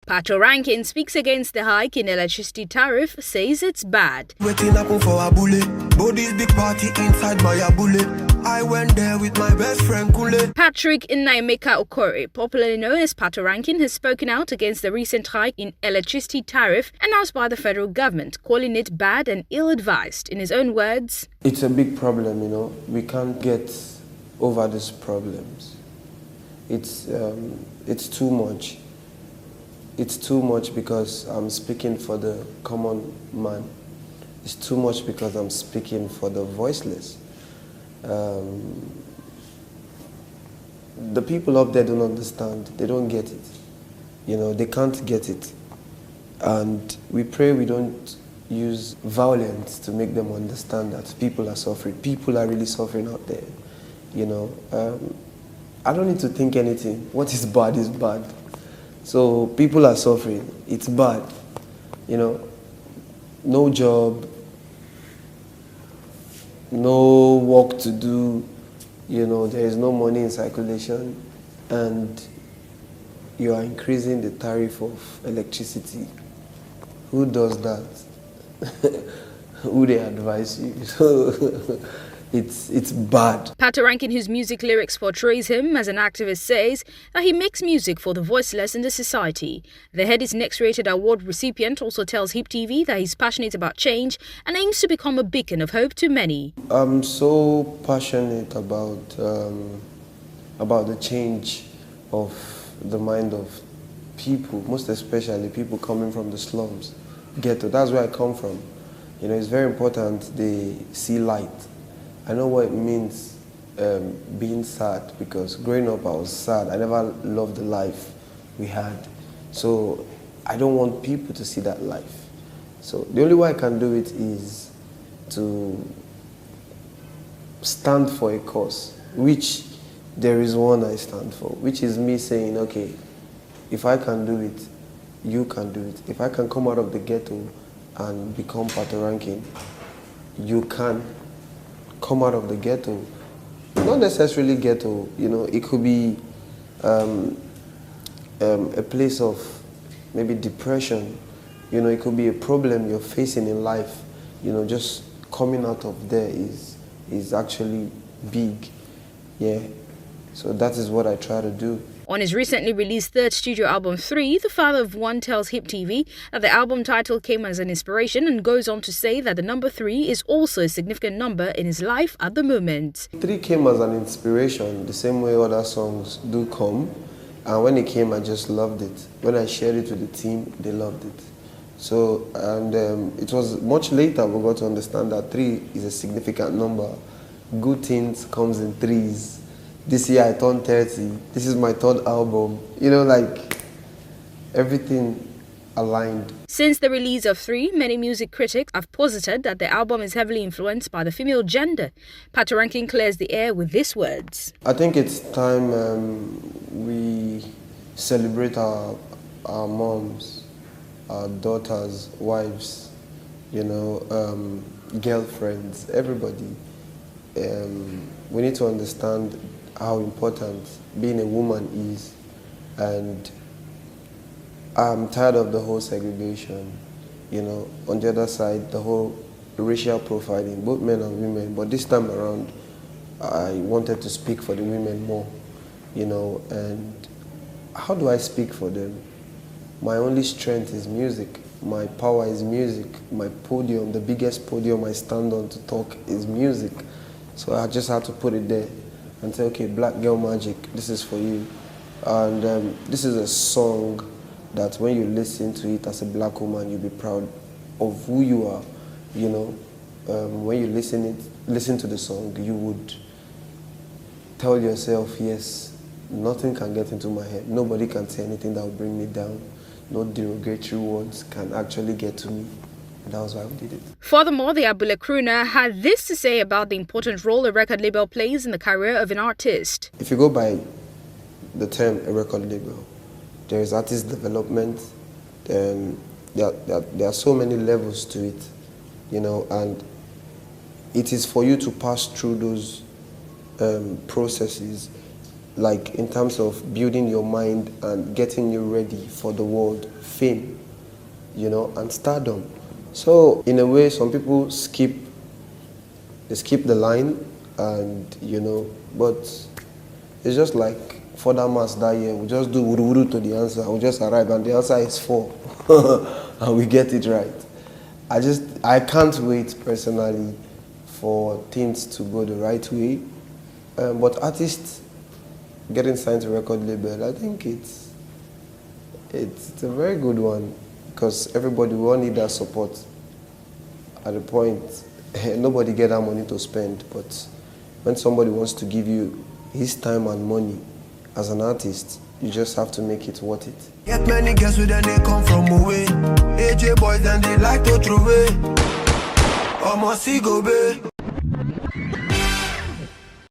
Pakoranking speaks against the hike in electricity tariff, says it's bad. Waiting happen for a bullet. Body's big party inside my bullet. I went there with my best friend Kule. Patrick Naimeka Okore, popularly known as Pakoranking, has spoken out against the recent hike in electricity tariff announced by the federal government, calling it bad and ill-advised. In his own words, it's a big problem, We can't get over these problems. It's too much. It's too much because I'm speaking for the common man. It's too much because I'm speaking for the voiceless. The people up there don't understand. They don't get it. They can't get it. And we pray we don't use violence to make them understand that people are suffering. People are really suffering out there. I don't need to think anything. What is bad is bad. So people are suffering. It's bad. No job, no work to do, there is no money in circulation, and you are increasing the tariff of electricity. Who does that? Who they advise you? So it's bad. Pakoranking, whose music lyrics portrays him as an activist, says that he makes music for the voiceless in the society. The Headies Next Rated Award recipient also tells HipTv that he's passionate about change and aims to become a beacon of hope to many. I'm so passionate about the change of the mind of people, most especially people coming from the slums, ghetto. That's where I come from. It's very important they see light. I know what it means being sad, because growing up I was sad. I never loved the life we had. So I don't want people to see that life. So the only way I can do it is to stand for a cause, which there is one I stand for, which is me saying, okay, if I can do it, you can do it. If I can come out of the ghetto and become Pakoranking, you can come out of the ghetto. Not necessarily ghetto, it could be a place of maybe depression. It could be a problem you're facing in life. Just coming out of there is actually big. Yeah. So that is what I try to do. On his recently released third studio album 3, the father of one tells HipTv that the album title came as an inspiration and goes on to say that the number 3 is also a significant number in his life at the moment. 3 came as an inspiration, the same way other songs do come. And when it came, I just loved it. When I shared it with the team, they loved it. So, and it was much later we got to understand that 3 is a significant number. Good things comes in threes. This year I turned 30. This is my 3rd album. Everything aligned. Since the release of 3, many music critics have posited that the album is heavily influenced by the female gender. Pakoranking clears the air with these words. I think it's time we celebrate our moms, our daughters, wives, girlfriends, everybody. We need to understand how important being a woman is, and I'm tired of the whole segregation, on the other side, the whole racial profiling, both men and women. But this time around, I wanted to speak for the women more, and how do I speak for them? My only strength is music. My power is music. My podium, the biggest podium I stand on to talk is music. So I just had to put it there and say, okay, Black Girl Magic, this is for you. And this is a song that when you listen to it as a black woman, you'll be proud of who you are, When you listen to the song, you would tell yourself, yes, nothing can get into my head. Nobody can say anything that will bring me down. No derogatory words can actually get to me. And that was why we did it. Furthermore, the Abule crooner had this to say about the important role a record label plays in the career of an artist. If you go by the term a record label, there is artist development, there are so many levels to it, and it is for you to pass through those processes like in terms of building your mind and getting you ready for the world, fame, and stardom. So in a way, some people skip the line, and but it's just like for that mass that year, we just do wuru to the answer. We just arrive and the answer is 4, and we get it right. I can't wait personally for things to go the right way. But artists getting signed to record label, I think it's a very good one, because everybody will need that support. At a point, nobody get that money to spend, but when somebody wants to give you his time and money as an artist, you just have to make it worth it. Get many girls with them, they come from away. AJ boys and they like to throw away. Almost go babe.